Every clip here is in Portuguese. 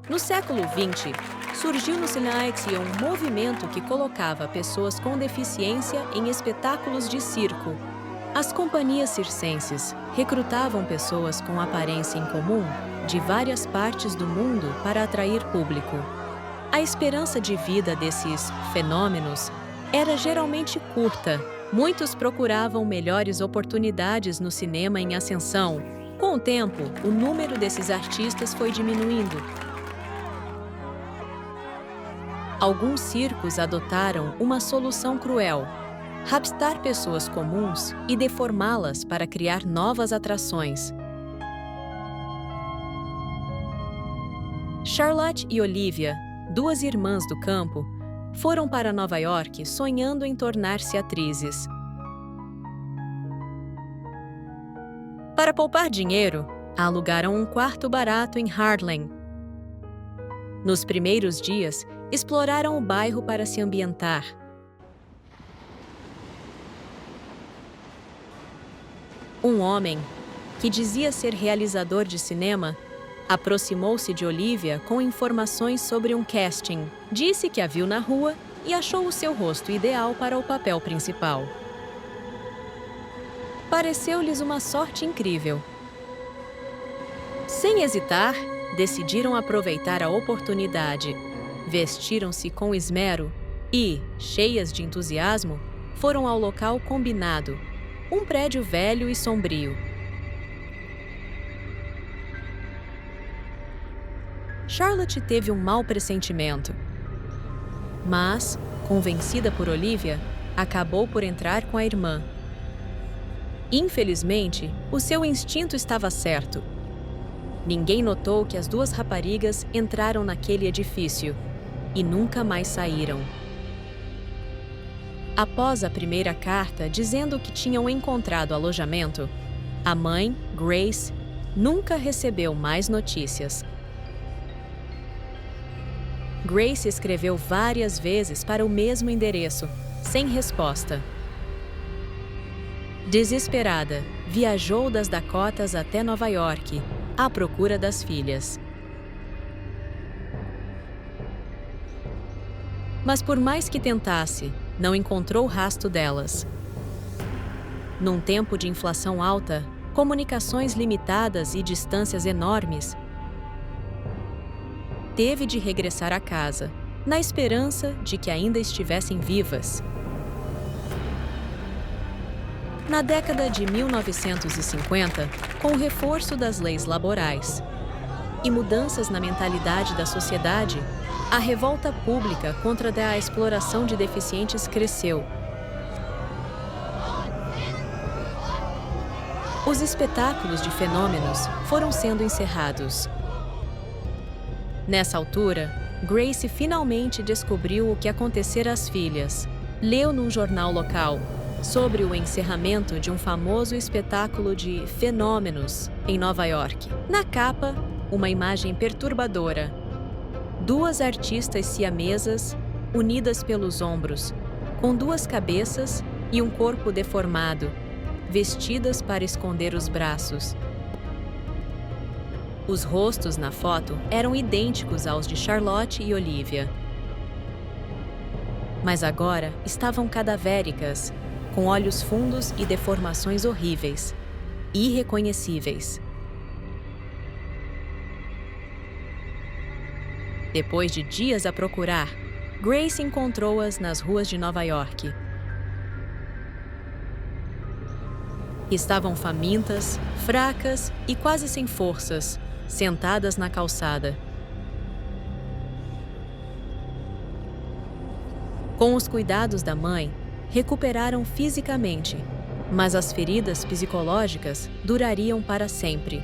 No século XX, surgiu no Cinéaxia um movimento que colocava pessoas com deficiência em espetáculos de circo. As companhias circenses recrutavam pessoas com aparência incomum de várias partes do mundo para atrair público. A esperança de vida desses fenômenos era geralmente curta. Muitos procuravam melhores oportunidades no cinema em ascensão. Com o tempo, o número desses artistas foi diminuindo. Alguns circos adotaram uma solução cruel: raptar pessoas comuns e deformá-las para criar novas atrações. Charlotte e Olivia, duas irmãs do campo, foram para Nova York sonhando em tornar-se atrizes. Para poupar dinheiro, alugaram um quarto barato em Harlem. Nos primeiros dias, exploraram o bairro para se ambientar. Um homem, que dizia ser realizador de cinema, aproximou-se de Olivia com informações sobre um casting. Disse que a viu na rua e achou o seu rosto ideal para o papel principal. Pareceu-lhes uma sorte incrível. Sem hesitar, decidiram aproveitar a oportunidade. Vestiram-se com esmero e, cheias de entusiasmo, foram ao local combinado, um prédio velho e sombrio. Charlotte teve um mau pressentimento, mas, convencida por Olivia, acabou por entrar com a irmã. Infelizmente, o seu instinto estava certo. Ninguém notou que as duas raparigas entraram naquele edifício e nunca mais saíram. Após a primeira carta dizendo que tinham encontrado alojamento, a mãe, Grace, nunca recebeu mais notícias. Grace escreveu várias vezes para o mesmo endereço, sem resposta. Desesperada, viajou das Dakotas até Nova York, à procura das filhas. Mas por mais que tentasse, não encontrou rastro delas. Num tempo de inflação alta, comunicações limitadas e distâncias enormes, teve de regressar a casa, na esperança de que ainda estivessem vivas. Na década de 1950, com o reforço das leis laborais e mudanças na mentalidade da sociedade, a revolta pública contra a exploração de deficientes cresceu. Os espetáculos de fenômenos foram sendo encerrados. Nessa altura, Grace finalmente descobriu o que acontecera às filhas. Leu num jornal local sobre o encerramento de um famoso espetáculo de fenômenos em Nova York. Na capa, uma imagem perturbadora. Duas artistas siamesas, unidas pelos ombros, com duas cabeças e um corpo deformado, vestidas para esconder os braços. Os rostos na foto eram idênticos aos de Charlotte e Olivia. Mas agora estavam cadavéricas, com olhos fundos e deformações horríveis, irreconhecíveis. Depois de dias a procurar, Grace encontrou-as nas ruas de Nova York. Estavam famintas, fracas e quase sem forças, sentadas na calçada. Com os cuidados da mãe, recuperaram fisicamente, mas as feridas psicológicas durariam para sempre.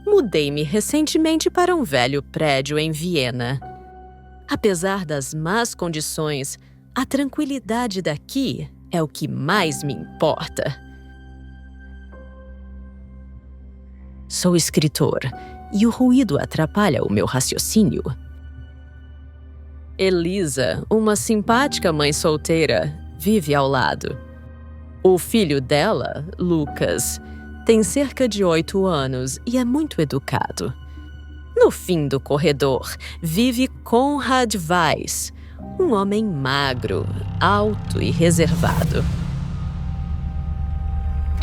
Mudei-me recentemente para um velho prédio em Viena. Apesar das más condições, a tranquilidade daqui é o que mais me importa. Sou escritor e o ruído atrapalha o meu raciocínio. Elisa, uma simpática mãe solteira, vive ao lado. O filho dela, Lucas, tem cerca de 8 anos e é muito educado. No fim do corredor, vive Conrad Weiss, um homem magro, alto e reservado.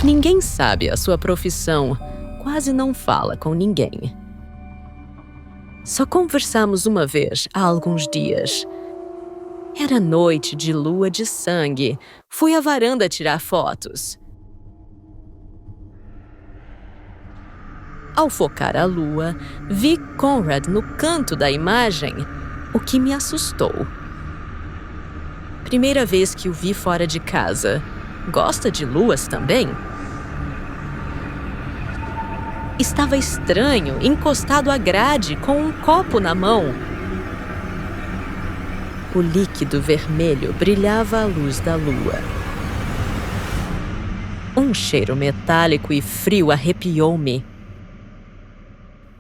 Ninguém sabe a sua profissão, quase não fala com ninguém. Só conversamos uma vez há alguns dias. Era noite de lua de sangue. Fui à varanda tirar fotos. Ao focar a lua, vi Conrad no canto da imagem, o que me assustou. Primeira vez que o vi fora de casa. Gosta de luas também? Estava estranho, encostado à grade, com um copo na mão. O líquido vermelho brilhava à luz da lua. Um cheiro metálico e frio arrepiou-me.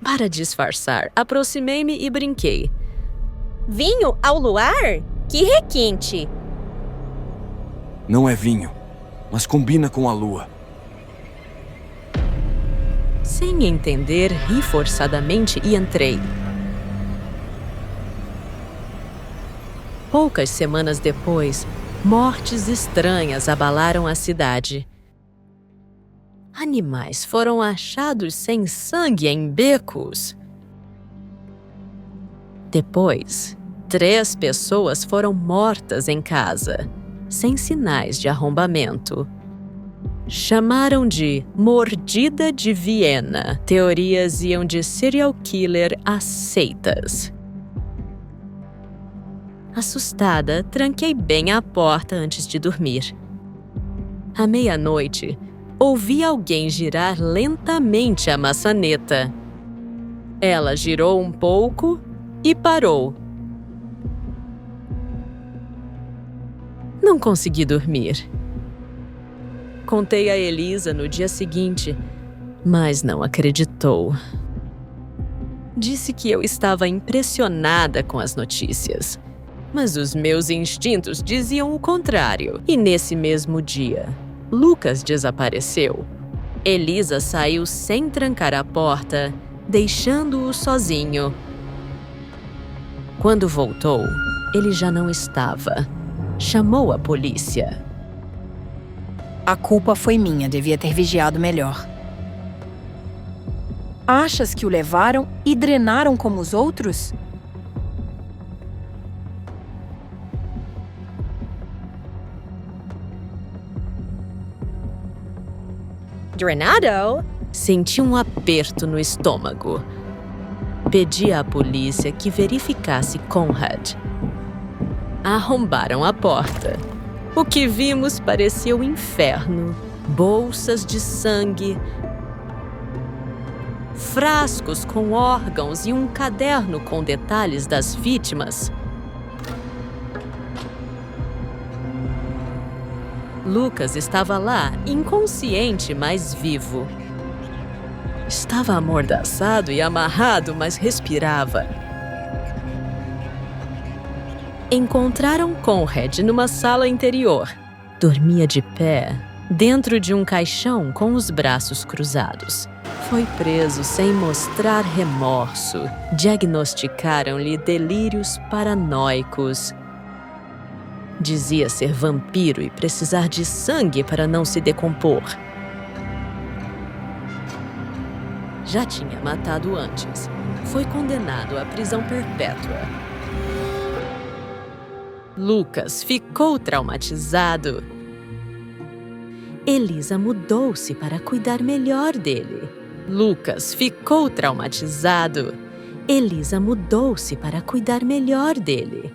Para disfarçar, aproximei-me e brinquei. Vinho ao luar? Que requinte! Não é vinho, mas combina com a lua. Sem entender, ri forçadamente e entrei. Poucas semanas depois, mortes estranhas abalaram a cidade. Animais foram achados sem sangue em becos. Depois, 3 pessoas foram mortas em casa, sem sinais de arrombamento. Chamaram de mordida de Viena. Teorias iam de serial killer a seitas. Assustada, tranquei bem a porta antes de dormir. À meia-noite, ouvi alguém girar lentamente a maçaneta. Ela girou um pouco e parou. Não consegui dormir. Contei a Elisa no dia seguinte, mas não acreditou. Disse que eu estava impressionada com as notícias. Mas os meus instintos diziam o contrário. E nesse mesmo dia, Lucas desapareceu. Elisa saiu sem trancar a porta, deixando-o sozinho. Quando voltou, ele já não estava. Chamou a polícia. A culpa foi minha, devia ter vigiado melhor. Achas que o levaram e drenaram como os outros? Drenado? Senti um aperto no estômago. Pedi à polícia que verificasse Conrad. Arrombaram a porta. O que vimos parecia o inferno. Bolsas de sangue, frascos com órgãos e um caderno com detalhes das vítimas. Lucas estava lá, inconsciente, mas vivo. Estava amordaçado e amarrado, mas respirava. Encontraram Conrad numa sala interior. Dormia de pé, dentro de um caixão com os braços cruzados. Foi preso sem mostrar remorso. Diagnosticaram-lhe delírios paranoicos. Dizia ser vampiro e precisar de sangue para não se decompor. Já tinha matado antes. Foi condenado à prisão perpétua. Lucas ficou traumatizado. Elisa mudou-se para cuidar melhor dele. Lucas ficou traumatizado. Elisa mudou-se para cuidar melhor dele.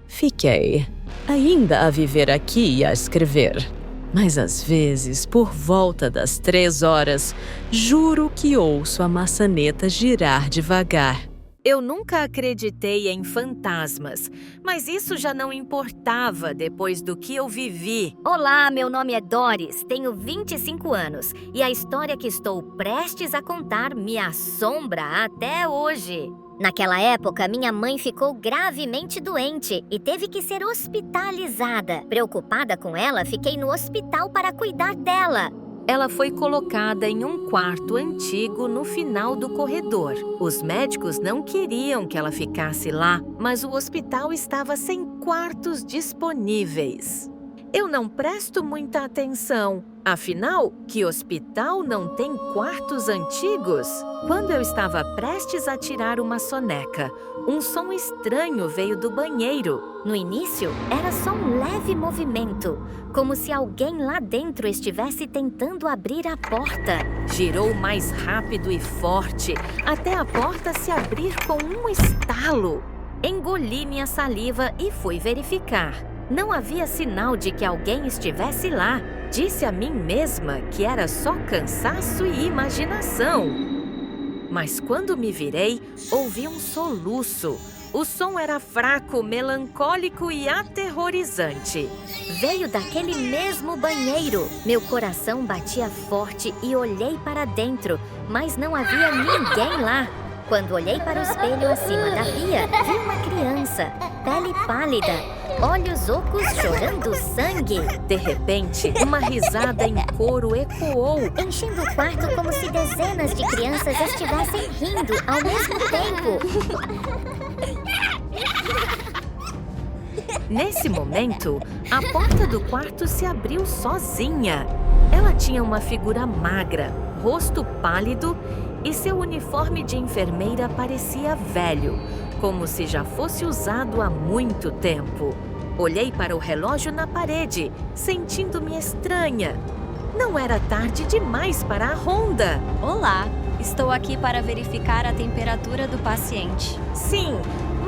Fiquei, ainda a viver aqui e a escrever. Mas às vezes, por volta das 3 horas, juro que ouço a maçaneta girar devagar. Eu nunca acreditei em fantasmas, mas isso já não importava depois do que eu vivi. Olá, meu nome é Doris, tenho 25 anos e a história que estou prestes a contar me assombra até hoje. Naquela época, minha mãe ficou gravemente doente e teve que ser hospitalizada. Preocupada com ela, fiquei no hospital para cuidar dela. Ela foi colocada em um quarto antigo no final do corredor. Os médicos não queriam que ela ficasse lá, mas o hospital estava sem quartos disponíveis. Eu não presto muita atenção. Afinal, que hospital não tem quartos antigos? Quando eu estava prestes a tirar uma soneca, um som estranho veio do banheiro. No início, era só um leve movimento, como se alguém lá dentro estivesse tentando abrir a porta. Girou mais rápido e forte, até a porta se abrir com um estalo. Engoli minha saliva e fui verificar. Não havia sinal de que alguém estivesse lá. Disse a mim mesma que era só cansaço e imaginação. Mas quando me virei, ouvi um soluço. O som era fraco, melancólico e aterrorizante. Veio daquele mesmo banheiro. Meu coração batia forte e olhei para dentro, mas não havia ninguém lá. Quando olhei para o espelho acima da pia, vi uma criança, pele pálida, olhos ocos chorando sangue. De repente, uma risada em coro ecoou, Enchendo o quarto como se dezenas de crianças estivessem rindo ao mesmo tempo. Nesse momento, a porta do quarto se abriu sozinha. Ela tinha uma figura magra, rosto pálido e seu uniforme de enfermeira parecia velho, como se já fosse usado há muito tempo. Olhei para o relógio na parede, sentindo-me estranha. Não era tarde demais para a ronda. Olá, estou aqui para verificar a temperatura do paciente. Sim,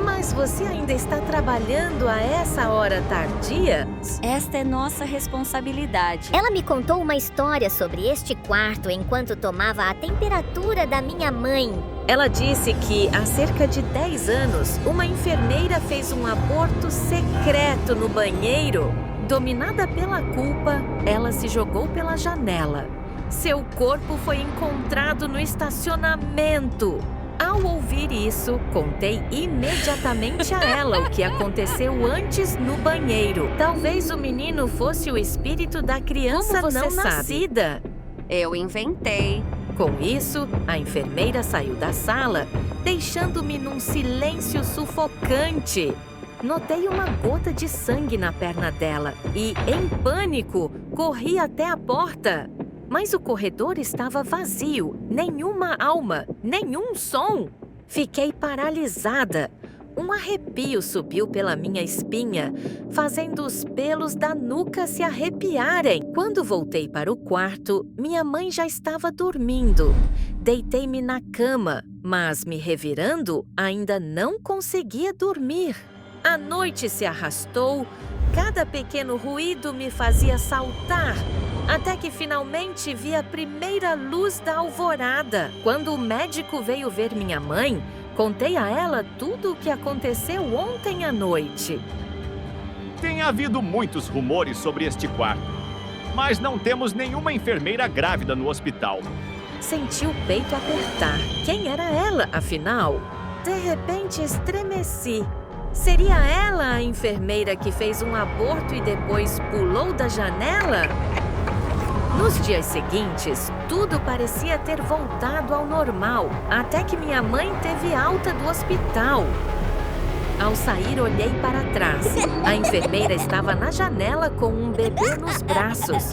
mas você ainda está trabalhando a essa hora tardia? Esta é nossa responsabilidade. Ela me contou uma história sobre este quarto enquanto tomava a temperatura da minha mãe. Ela disse que, há cerca de 10 anos, uma enfermeira fez um aborto secreto no banheiro. Dominada pela culpa, ela se jogou pela janela. Seu corpo foi encontrado no estacionamento. Ao ouvir isso, contei imediatamente a ela o que aconteceu antes no banheiro. Talvez o menino fosse o espírito da criança não nascida. Eu inventei. Com isso, a enfermeira saiu da sala, deixando-me num silêncio sufocante. Notei uma gota de sangue na perna dela e, em pânico, corri até a porta. Mas o corredor estava vazio, nenhuma alma, nenhum som. Fiquei paralisada. Um arrepio subiu pela minha espinha, fazendo os pelos da nuca se arrepiarem. Quando voltei para o quarto, minha mãe já estava dormindo. Deitei-me na cama, mas me revirando, ainda não conseguia dormir. A noite se arrastou, cada pequeno ruído me fazia saltar, até que finalmente vi a primeira luz da alvorada. Quando o médico veio ver minha mãe, contei a ela tudo o que aconteceu ontem à noite. Tem havido muitos rumores sobre este quarto, mas não temos nenhuma enfermeira grávida no hospital. Senti o peito apertar. Quem era ela, afinal? De repente estremeci. Seria ela a enfermeira que fez um aborto e depois pulou da janela? Nos dias seguintes, tudo parecia ter voltado ao normal, até que minha mãe teve alta do hospital. Ao sair, olhei para trás. A enfermeira estava na janela com um bebê nos braços.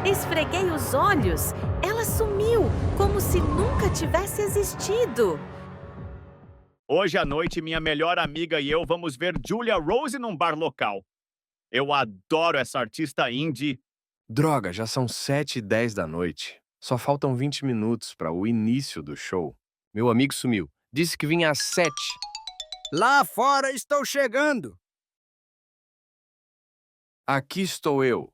Esfreguei os olhos. Ela sumiu, como se nunca tivesse existido. Hoje à noite, minha melhor amiga e eu vamos ver Julia Rose num bar local. Eu adoro essa artista indie. Droga, já são 7h10 da noite. Só faltam 20 minutos para o início do show. Meu amigo sumiu. Disse que vinha às 7. Lá fora estou chegando. Aqui estou eu.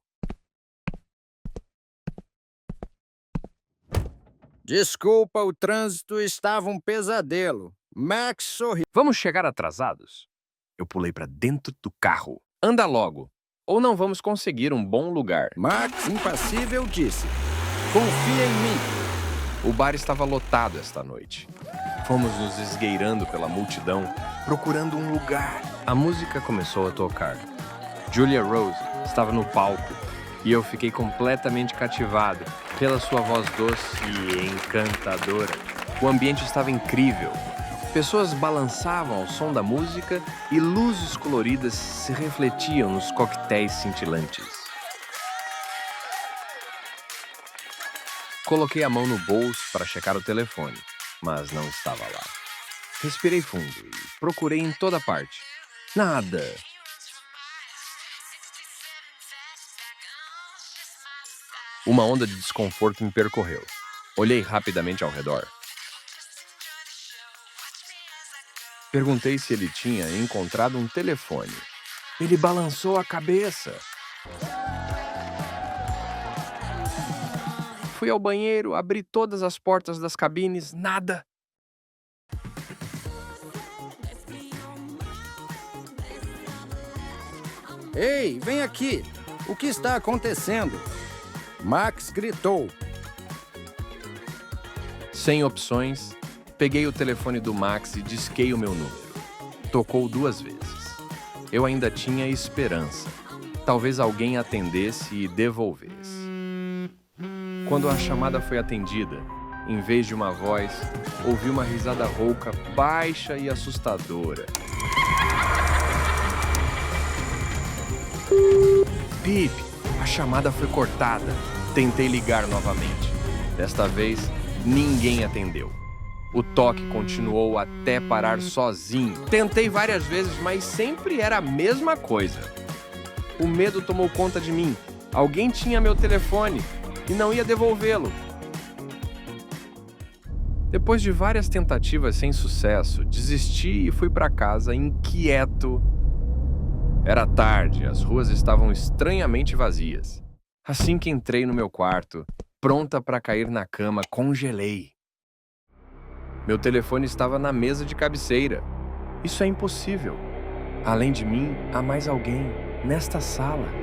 Desculpa, o trânsito estava um pesadelo. Max sorriu. Vamos chegar atrasados? Eu pulei para dentro do carro. Anda logo, ou não vamos conseguir um bom lugar. Max, impassível, disse: confia em mim. O bar estava lotado esta noite. Fomos nos esgueirando pela multidão, procurando um lugar. A música começou a tocar. Julia Rose estava no palco e eu fiquei completamente cativado pela sua voz doce e encantadora. O ambiente estava incrível. Pessoas balançavam ao som da música e luzes coloridas se refletiam nos coquetéis cintilantes. Coloquei a mão no bolso para checar o telefone, mas não estava lá. Respirei fundo e procurei em toda parte. Nada. Uma onda de desconforto me percorreu. Olhei rapidamente ao redor. Perguntei se ele tinha encontrado um telefone. Ele balançou a cabeça. Fui ao banheiro, abri todas as portas das cabines, nada. Ei, vem aqui! O que está acontecendo? Max gritou. Sem opções, peguei o telefone do Max e disquei o meu número. Tocou 2 vezes. Eu ainda tinha esperança. Talvez alguém atendesse e devolvesse. Quando a chamada foi atendida, em vez de uma voz, ouvi uma risada rouca, baixa e assustadora. Pip, a chamada foi cortada. Tentei ligar novamente. Desta vez, ninguém atendeu. O toque continuou até parar sozinho. Tentei várias vezes, mas sempre era a mesma coisa. O medo tomou conta de mim. Alguém tinha meu telefone e não ia devolvê-lo. Depois de várias tentativas sem sucesso, desisti e fui para casa inquieto. Era tarde, as ruas estavam estranhamente vazias. Assim que entrei no meu quarto, pronta para cair na cama, congelei. Meu telefone estava na mesa de cabeceira. Isso é impossível. Além de mim, há mais alguém nesta sala.